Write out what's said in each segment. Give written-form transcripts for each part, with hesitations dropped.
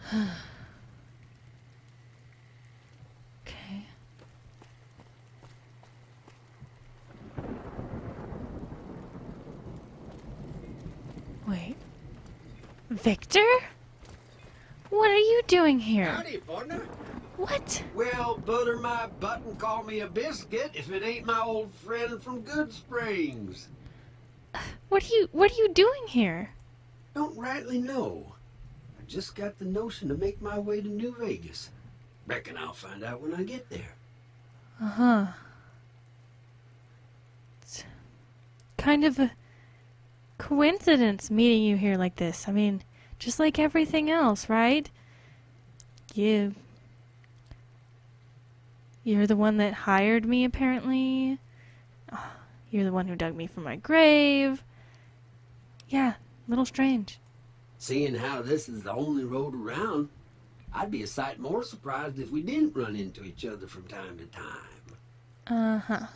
Okay. Wait. Victor? What are you doing here? Howdy, partner. What? Well, butter my butt and call me a biscuit if it ain't my old friend from Good Springs. What are you doing here? Don't rightly know. I just got the notion to make my way to New Vegas. Reckon I'll find out when I get there. Uh-huh. It's kind of a coincidence meeting you here like this. I mean, just like everything else, right? You're the one that hired me, apparently. You're the one who dug me from my grave. Yeah, a little strange. Seeing how this is the only road around, I'd be a sight more surprised if we didn't run into each other from time to time. Uh-huh.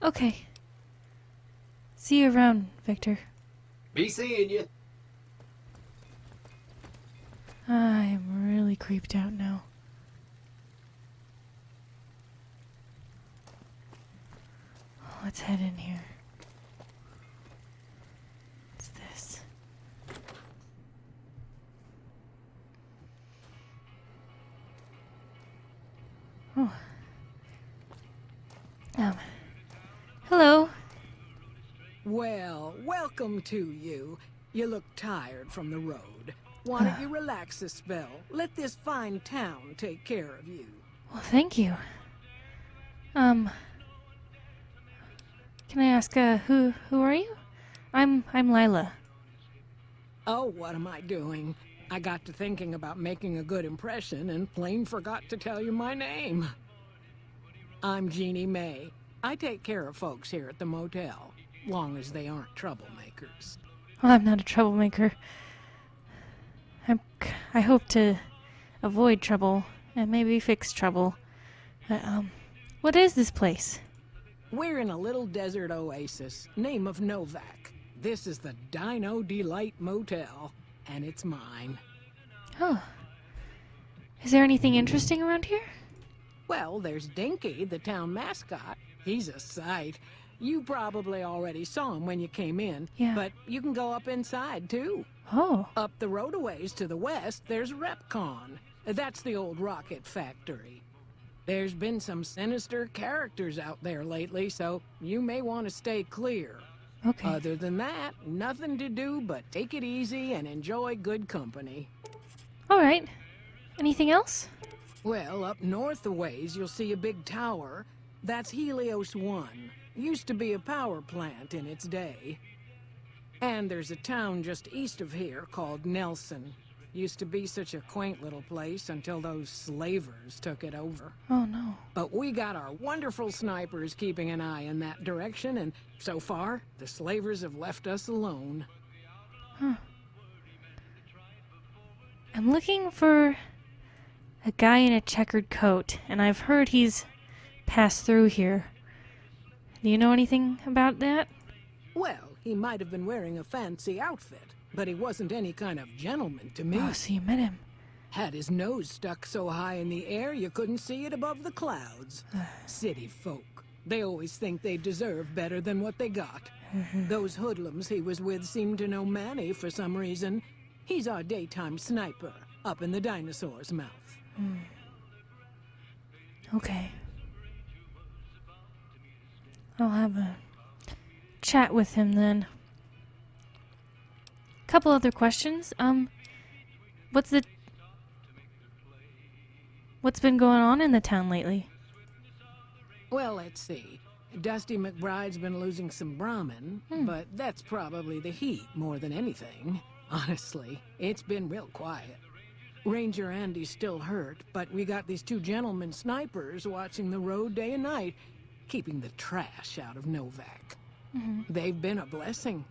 Okay. See you around, Victor. Be seeing you. I am really creeped out now. Let's head in here. What's this? Oh. Hello. Well, welcome to you. You look tired from the road. Why don't you relax a spell? Let this fine town take care of you. Well, thank you. Can I ask, who are you? I'm Lilah. Oh, what am I doing? I got to thinking about making a good impression and plain forgot to tell you my name. I'm Jeannie May. I take care of folks here at the motel, long as they aren't troublemakers. Well, I'm not a troublemaker. I hope to avoid trouble and maybe fix trouble. What is this place? We're in a little desert oasis, name of Novac. This is the Dino Delight Motel, and it's mine. Oh. Is there anything interesting around here? Well, there's Dinky, the town mascot. He's a sight. You probably already saw him when you came in, Yeah. but you can go up inside, too. Oh. Up the road a ways to the west, there's Repcon. That's the old rocket factory. There's been some sinister characters out there lately, so you may want to stay clear. Okay. Other than that, nothing to do but take it easy and enjoy good company. All right. Anything else? Well, up north a ways, you'll see a big tower. That's Helios 1. Used to be a power plant in its day. And there's a town just east of here called Nelson. Used to be such a quaint little place until those slavers took it over. Oh, no. But we got our wonderful snipers keeping an eye in that direction, and so far, the slavers have left us alone. Huh. I'm looking for a guy in a checkered coat, and I've heard he's passed through here. Do you know anything about that? Well, he might have been wearing a fancy outfit, but he wasn't any kind of gentleman to me. Oh, so you met him. Had his nose stuck so high in the air you couldn't see it above the clouds. City folk. They always think they deserve better than what they got. Those hoodlums he was with seemed to know Manny for some reason. He's our daytime sniper, up in the dinosaur's mouth. Okay. I'll have a chat with him then. Couple other questions. What's been going on in the town lately? Well, let's see. Dusty McBride's been losing some Brahmin, but that's probably the heat more than anything. Honestly, it's been real quiet. Ranger Andy's still hurt, but we got these two gentlemen snipers watching the road day and night, keeping the trash out of Novac. They've been a blessing.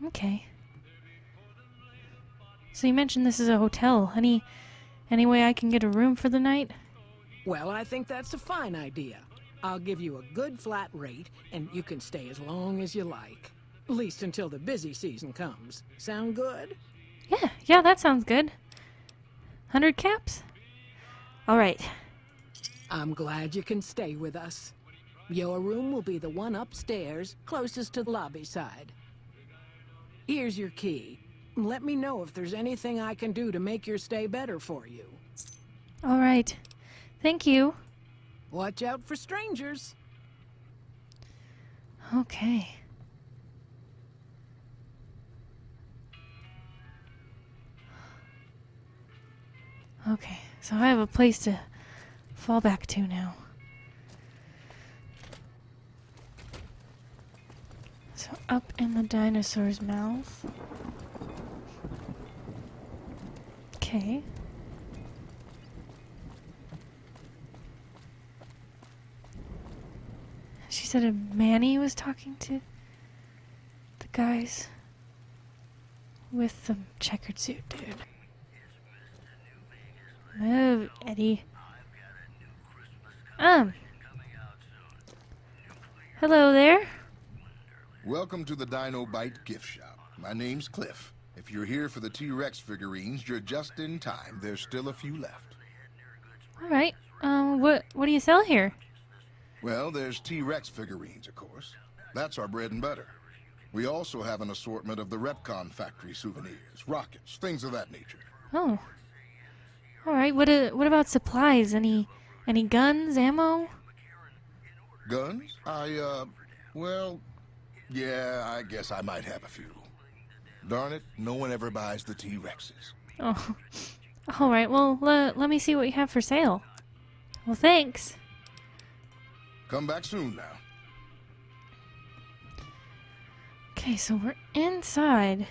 Okay. So you mentioned this is a hotel. Any way I can get a room for the night? Well, I think that's a fine idea. I'll give you a good flat rate, and you can stay as long as you like. At least until the busy season comes. Sound good? Yeah, that sounds good. 100 caps? Alright. I'm glad you can stay with us. Your room will be the one upstairs, closest to the lobby side. Here's your key. Let me know if there's anything I can do to make your stay better for you. Alright. Thank you. Watch out for strangers. Okay. Okay, so I have a place to fall back to now. So up in the dinosaur's mouth. Okay. She said a Manny was talking to the guys with the checkered suit, dude. Move, Eddie. Hello there. Welcome to the Dino Bite gift shop. My name's Cliff. If you're here for the T-Rex figurines, you're just in time. There's still a few left. All right. What do you sell here? Well, there's T-Rex figurines, of course. That's our bread and butter. We also have an assortment of the Repcon factory souvenirs, rockets, things of that nature. Oh. All right. What about supplies? Any guns, ammo? Guns? Well, yeah, I guess I might have a few. Darn it, no one ever buys the T-Rexes. Oh. All right. Well, let me see what you have for sale. Well, thanks. Come back soon now. Okay, so we're inside.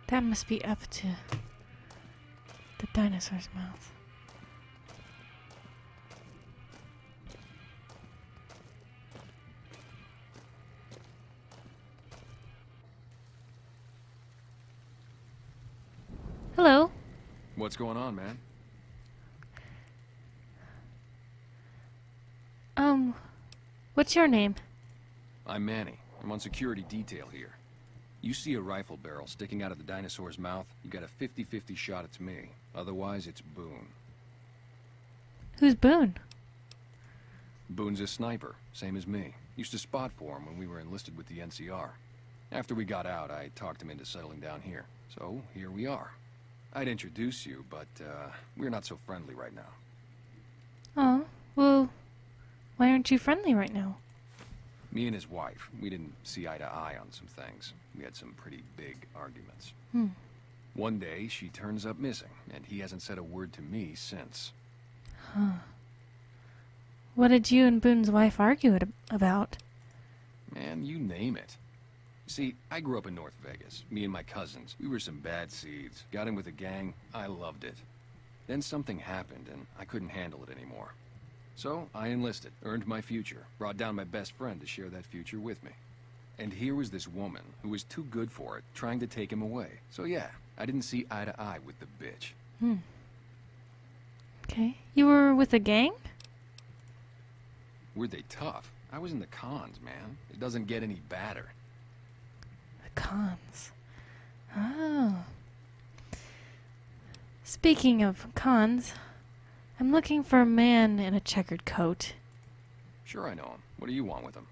That must be up to the dinosaur's mouth. Hello. What's going on, man? What's your name? I'm Manny. I'm on security detail here. You see a rifle barrel sticking out of the dinosaur's mouth, you got a 50-50 shot it's me. Otherwise, it's Boone. Who's Boone? Boone's a sniper, same as me. Used to spot for him when we were enlisted with the NCR. After we got out, I talked him into settling down here. So, here we are. I'd introduce you, but, we're not so friendly right now. Oh, well, why aren't you friendly right now? Me and his wife, we didn't see eye to eye on some things. We had some pretty big arguments. One day, she turns up missing, and he hasn't said a word to me since. Huh. What did you and Boone's wife argue about? Man, you name it. See, I grew up in North Vegas. Me and my cousins, we were some bad seeds. Got in with a gang, I loved it. Then something happened, and I couldn't handle it anymore. So, I enlisted, earned my future, brought down my best friend to share that future with me. And here was this woman, who was too good for it, trying to take him away. So yeah, I didn't see eye to eye with the bitch. Okay. You were with a gang? Were they tough? I was in the cons, man. It doesn't get any badder. The cons. Oh. Speaking of cons, I'm looking for a man in a checkered coat. Sure I know him. What do you want with him?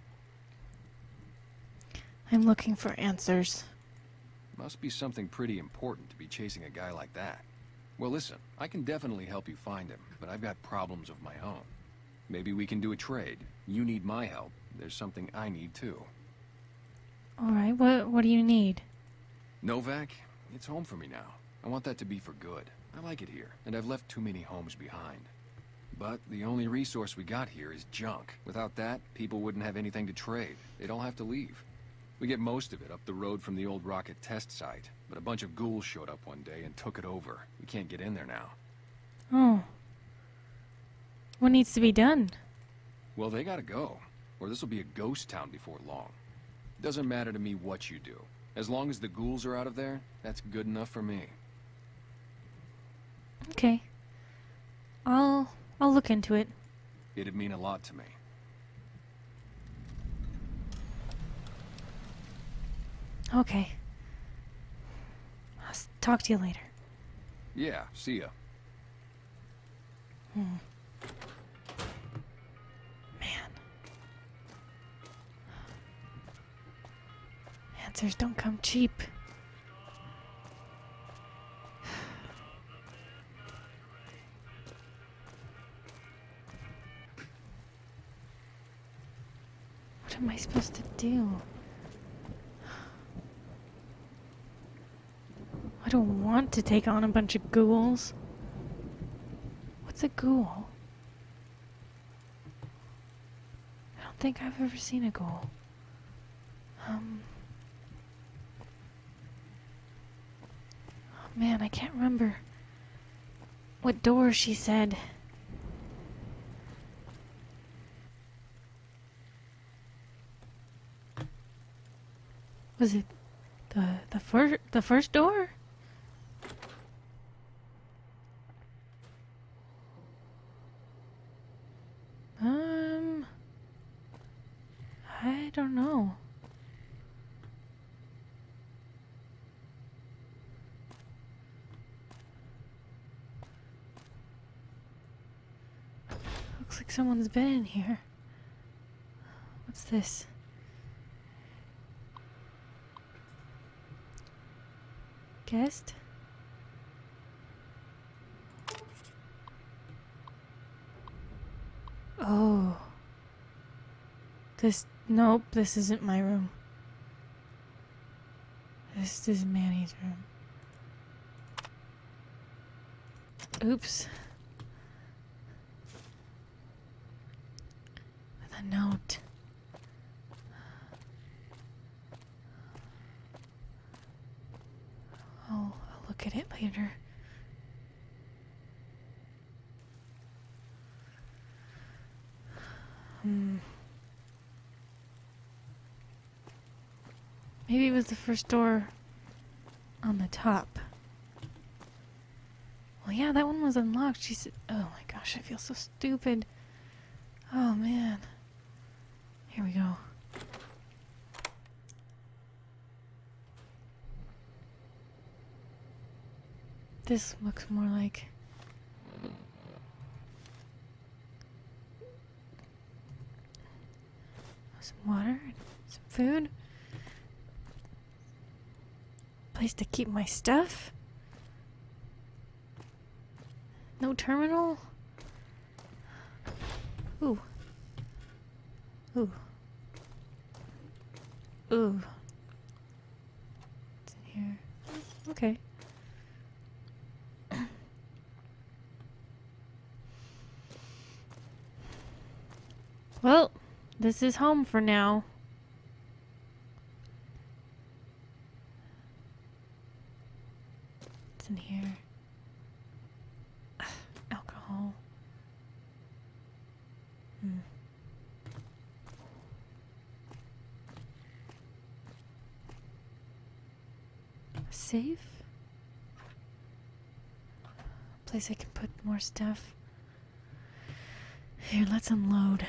I'm looking for answers. Must be something pretty important to be chasing a guy like that. Well, listen, I can definitely help you find him, but I've got problems of my own. Maybe we can do a trade. You need my help. There's something I need too. Alright, what do you need? Novac, it's home for me now. I want that to be for good. I like it here, and I've left too many homes behind. But the only resource we got here is junk. Without that, people wouldn't have anything to trade. They'd all have to leave. We get most of it up the road from the old rocket test site, but a bunch of ghouls showed up one day and took it over. We can't get in there now. Oh. What needs to be done? Well, they gotta go, or this'll be a ghost town before long. Doesn't matter to me what you do. As long as the ghouls are out of there, that's good enough for me. Okay. I'll look into it. It'd mean a lot to me. Okay. Talk to you later. Yeah, see ya. Man. Answers don't come cheap. What am I supposed to do? I don't want to take on a bunch of ghouls. What's a ghoul? I don't think I've ever seen a ghoul. Oh man, I can't remember what door she said. Was it the first door? I don't know. Looks like someone's been in here. What's this? Guest? Oh. Nope, this isn't my room. This is Manny's room. Oops. With a note. I'll look at it later. Maybe it was the first door on the top. Well, yeah, that one was unlocked. She said, oh my gosh, I feel so stupid. Oh man. Here we go. This looks more like... some water, some food. Place to keep my stuff. No terminal. Ooh. Ooh. Ooh. It's in here. Okay. Well, this is home for now. What's in here? Alcohol. Safe? Place I can put more stuff. Here, let's unload.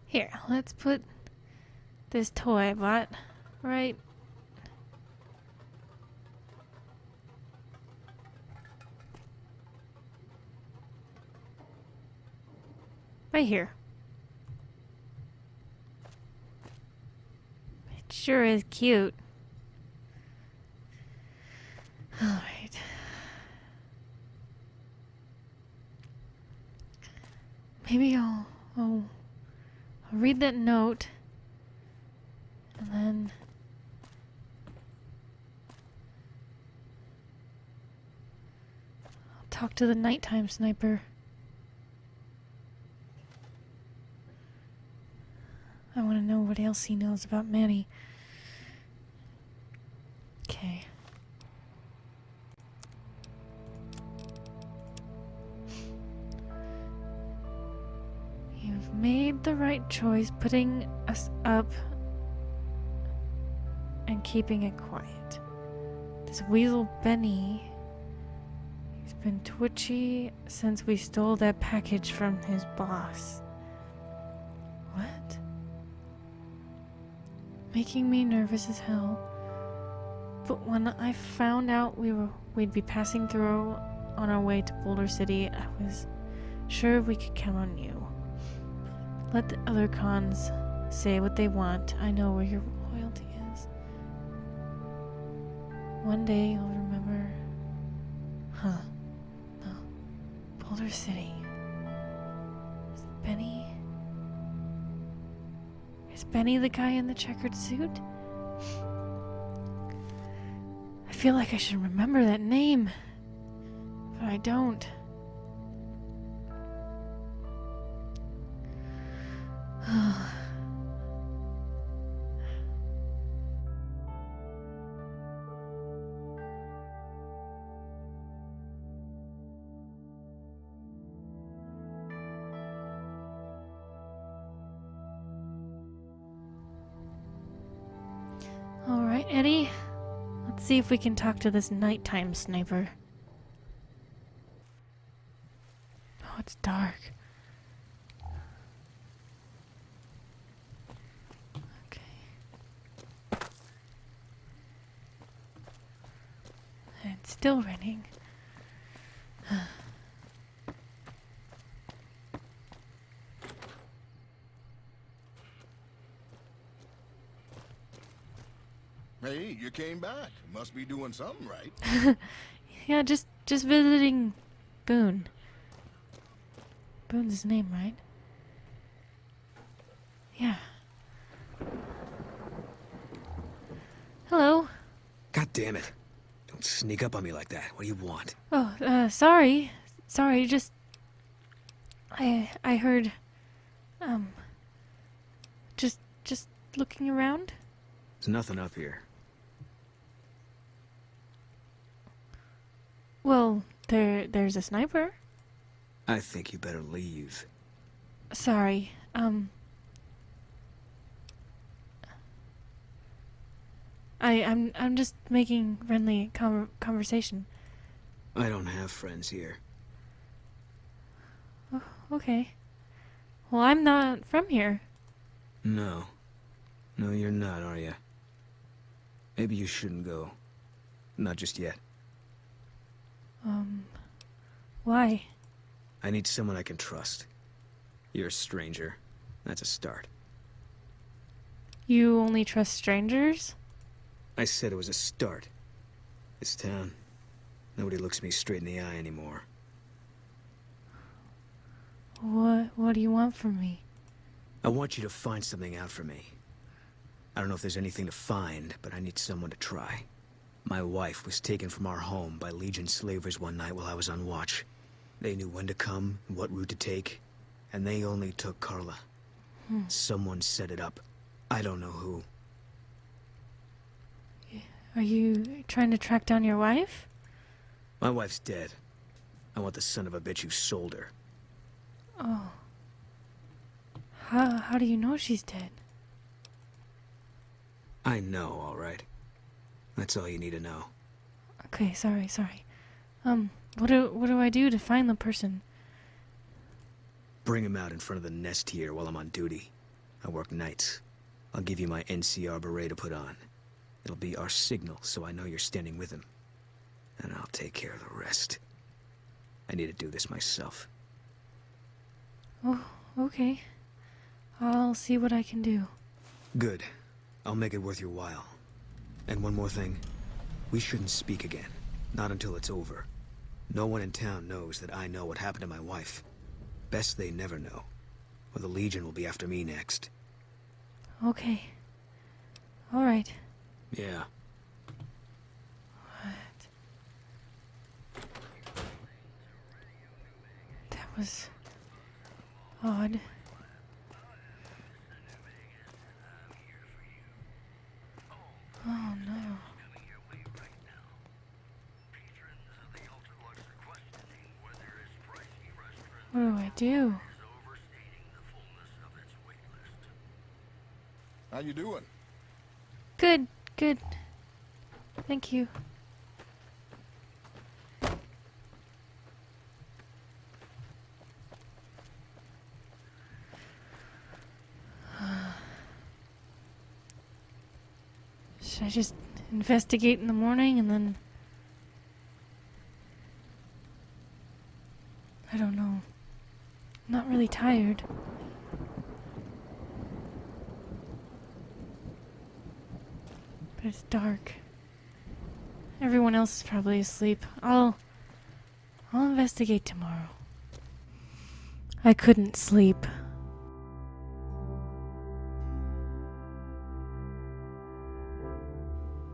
Here, let's put this toy I bought right here. It sure is cute. All right. Maybe I'll read that note and then I'll talk to the nighttime sniper. I want to know what else he knows about Manny. Okay. made the right choice putting us up and keeping it quiet. This weasel Benny, he's been twitchy since we stole that package from his boss. What? Making me nervous as hell. But when I found out we'd be passing through on our way to Boulder City, I was sure we could count on you. Let the other cons say what they want. I know where your loyalty is. One day you'll remember. Huh. No. Boulder City. Is Benny? Is Benny the guy in the checkered suit? I feel like I should remember that name. But I don't. Alright, Eddie. Let's see if we can talk to this nighttime sniper. Oh, it's dark. Okay. It's still raining. Hey, you came back. Must be doing something right. Yeah, just visiting Boone. Boone's his name, right? Yeah. Hello. God damn it. Don't sneak up on me like that. What do you want? Oh, sorry. Sorry, just... I heard... Just looking around? There's nothing up here. Well, there's a sniper. I think you better leave. Sorry, I'm just making friendly conversation. I don't have friends here. Oh, okay. Well, I'm not from here. No. No, you're not, are you? Maybe you shouldn't go. Not just yet. Why? I need someone I can trust. You're a stranger. That's a start. You only trust strangers? I said it was a start. This town, nobody looks me straight in the eye anymore. What do you want from me? I want you to find something out for me. I don't know if there's anything to find, but I need someone to try. My wife was taken from our home by Legion slavers one night while I was on watch. They knew when to come and what route to take, and they only took Carla. Someone set it up. I don't know who. Are you trying to track down your wife? My wife's dead. I want the son of a bitch who sold her. Oh. How do you know she's dead? I know, all right. That's all you need to know. Okay, sorry. What do I do to find the person? Bring him out in front of the nest here while I'm on duty. I work nights. I'll give you my NCR beret to put on. It'll be our signal, so I know you're standing with him. And I'll take care of the rest. I need to do this myself. Oh, okay. I'll see what I can do. Good. I'll make it worth your while. And one more thing. We shouldn't speak again. Not until it's over. No one in town knows that I know what happened to my wife. Best they never know. Or the Legion will be after me next. Okay. Alright. Yeah. What? That was... odd. Oh no. What do I do? How you doing? Good, good. Thank you. Should I just investigate in the morning and then... I don't know. I'm not really tired. But it's dark. Everyone else is probably asleep. I'll investigate tomorrow. I couldn't sleep.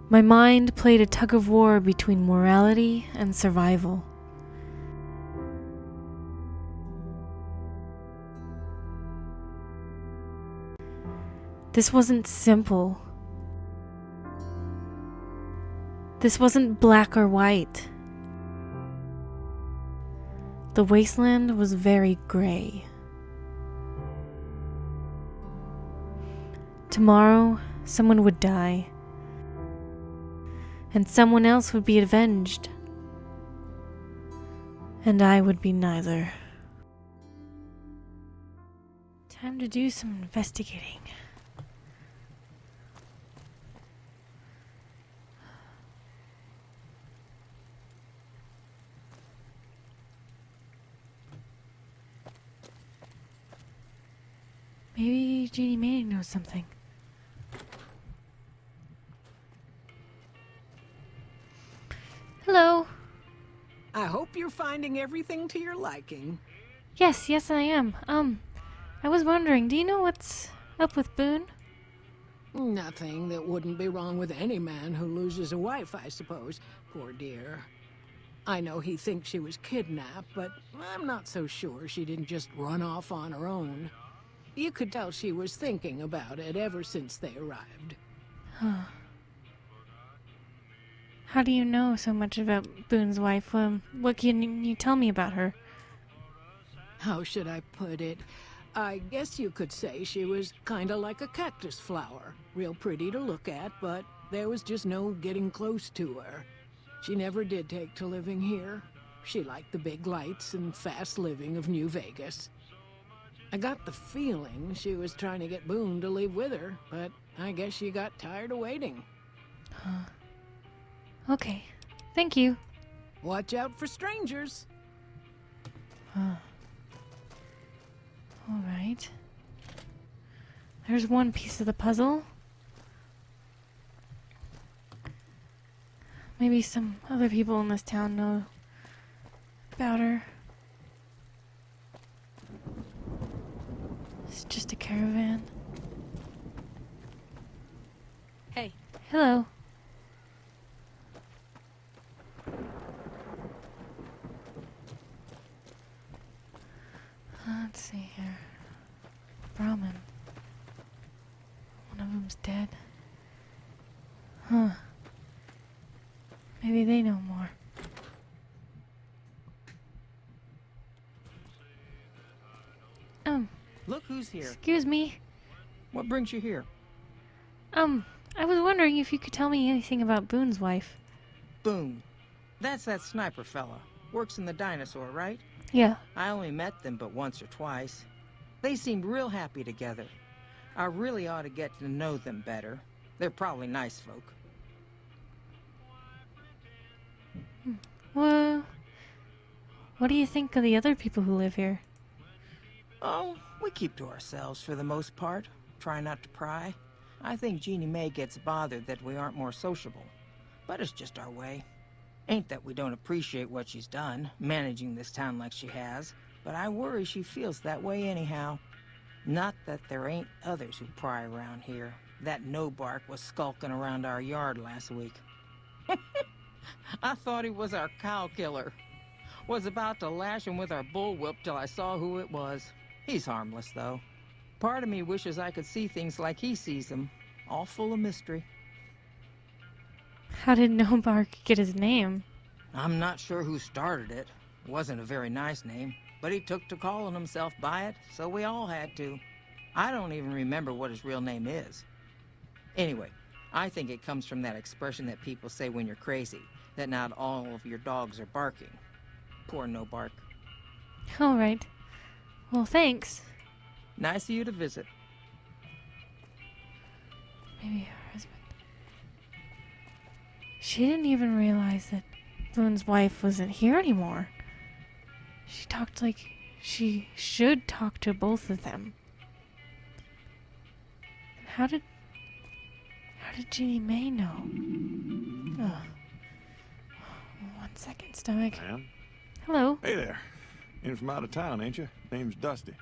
My mind played a tug of war between morality and survival. This wasn't simple. This wasn't black or white. The wasteland was very gray. Tomorrow, someone would die. And someone else would be avenged. And I would be neither. Time to do some investigating. Maybe Jeannie May knows something. Hello. I hope you're finding everything to your liking. Yes, I am. I was wondering, do you know what's up with Boone? Nothing that wouldn't be wrong with any man who loses a wife, I suppose. Poor dear. I know he thinks she was kidnapped, but I'm not so sure she didn't just run off on her own. You could tell she was thinking about it ever since they arrived. Huh. How do you know so much about Boone's wife? What can you tell me about her? How should I put it? I guess you could say she was kinda like a cactus flower. Real pretty to look at, but there was just no getting close to her. She never did take to living here. She liked the big lights and fast living of New Vegas. I got the feeling she was trying to get Boone to leave with her, but I guess she got tired of waiting. Huh. Okay. Thank you. Watch out for strangers. Huh. Alright. There's one piece of the puzzle. Maybe some other people in this town know about her. It's just a caravan. Hey. Hello. Let's see here. Brahmin. One of them's dead. Huh. Maybe they know more. Look who's here. Excuse me. What brings you here? I was wondering if you could tell me anything about Boone's wife. Boone. That's that sniper fella. Works in the dinosaur, right? Yeah. I only met them but once or twice. They seemed real happy together. I really ought to get to know them better. They're probably nice folk. Well, what do you think of the other people who live here? Oh, we keep to ourselves for the most part. Try not to pry. I think Jeannie May gets bothered that we aren't more sociable. But it's just our way. Ain't that we don't appreciate what she's done, managing this town like she has, but I worry she feels that way anyhow. Not that there ain't others who pry around here. That Novac was skulking around our yard last week. I thought he was our cow killer. Was about to lash him with our bullwhip till I saw who it was. He's harmless, though. Part of me wishes I could see things like he sees them, all full of mystery. How did Novac get his name? I'm not sure who started it. Wasn't a very nice name, but he took to calling himself by it, so we all had to. I don't even remember what his real name is. Anyway, I think it comes from that expression that people say when you're crazy, that not all of your dogs are barking. Poor No Bark. All right. Well, thanks. Nice of you to visit. Maybe her husband. She didn't even realize that Boone's wife wasn't here anymore. She talked like she should talk to both of them. How did Jeannie May know? Ugh. 1 second, stomach. Ma'am? Hello. Hey there. In from out of town, ain't you? Name's Dusty.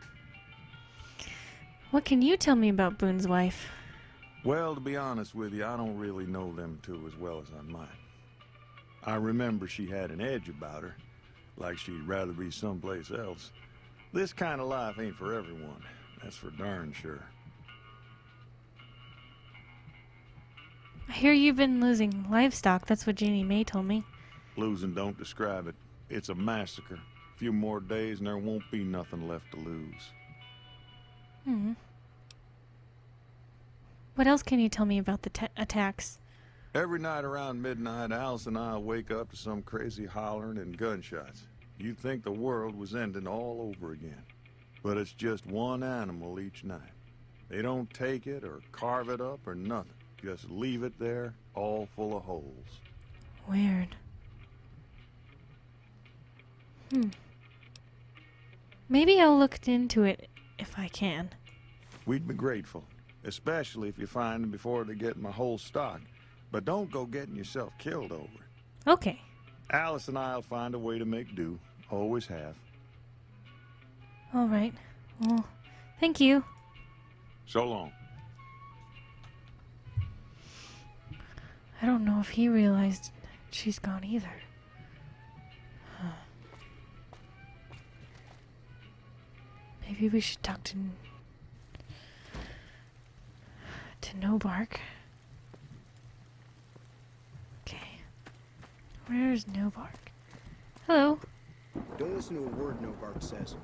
What can you tell me about Boone's wife? Well, to be honest with you, I don't really know them two as well as I might. I remember she had an edge about her, like she'd rather be someplace else. This kind of life ain't for everyone, that's for darn sure. I hear you've been losing livestock. That's what Jeannie May told me. Losing don't describe it. It's a massacre. A few more days and there won't be nothing left to lose. What else can you tell me about the attacks? Every night around midnight, Alice and I wake up to some crazy hollering and gunshots. You'd think the world was ending all over again. But it's just one animal each night. They don't take it or carve it up or nothing. Just leave it there, all full of holes. Weird. Maybe I'll look into it if I can. We'd be grateful, especially if you find them before they get my whole stock. But don't go getting yourself killed over it. Okay. Alice and I'll find a way to make do. Always have. All right. Well, thank you. So long. I don't know if he realized she's gone either. Maybe we should talk to Nobark. Okay. Where's Nobark? Hello. Don't listen to a word Nobark says.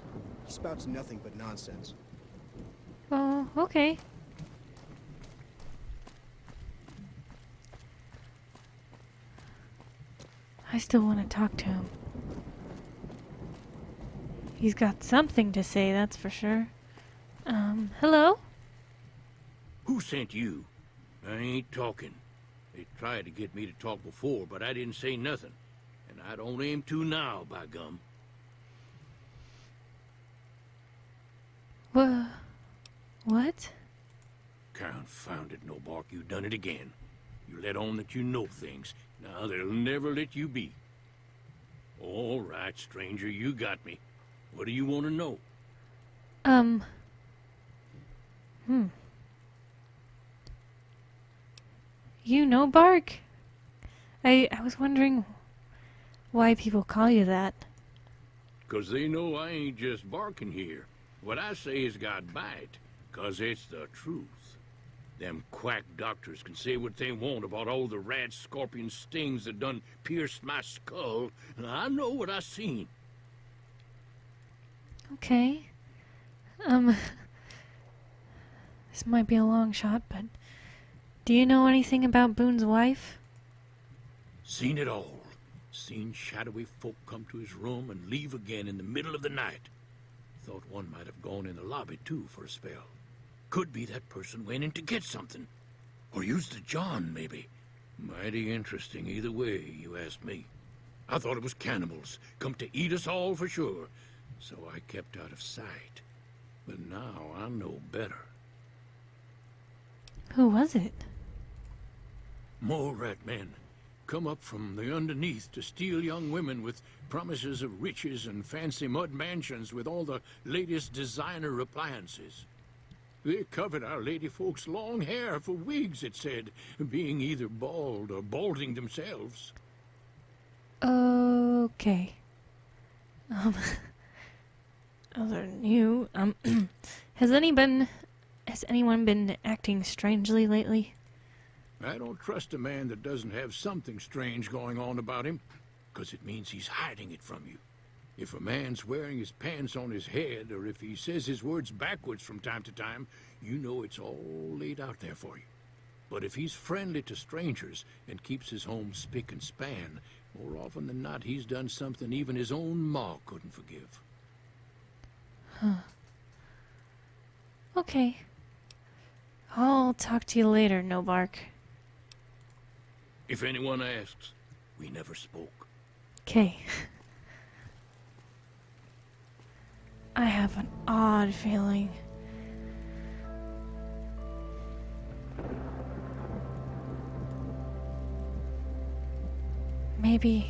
He spouts nothing but nonsense. Oh, okay. I still want to talk to him. He's got something to say, that's for sure. Hello? Who sent you? I ain't talking. They tried to get me to talk before, but I didn't say nothing. And I don't aim to now, by gum. What? Confound it, Nobark, you done it again. You let on that you know things. Now they'll never let you be. All right, stranger, you got me. What do you want to know? You know Bark? I was wondering why people call you that. 'Cause they know I ain't just barking here. What I say has got bite, 'cause it's the truth. Them quack doctors can say what they want about all the rat scorpion stings that done pierced my skull. I know what I seen. Okay. This might be a long shot, but do you know anything about Boone's wife? Seen it all. Seen shadowy folk come to his room and leave again in the middle of the night. Thought one might have gone in the lobby, too, for a spell. Could be that person went in to get something. Or used the John, maybe. Mighty interesting either way, you ask me. I thought it was cannibals, come to eat us all for sure. So I kept out of sight. But now I know better. Who was it? Mole rat men. Come up from the underneath to steal young women with promises of riches and fancy mud mansions with all the latest designer appliances. They covered our lady folks' long hair for wigs, it said, being either bald or balding themselves. Okay. Other than you, has anyone been acting strangely lately? I don't trust a man that doesn't have something strange going on about him, 'cause it means he's hiding it from you. If a man's wearing his pants on his head, or if he says his words backwards from time to time, you know it's all laid out there for you. But if he's friendly to strangers and keeps his home spick and span, more often than not he's done something even his own ma couldn't forgive. Huh. Okay. I'll talk to you later, Novac. If anyone asks, we never spoke. Okay. I have an odd feeling. Maybe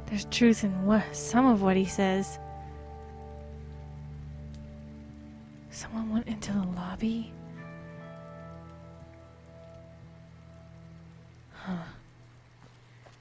there's truth in some of what he says. Someone went into the lobby.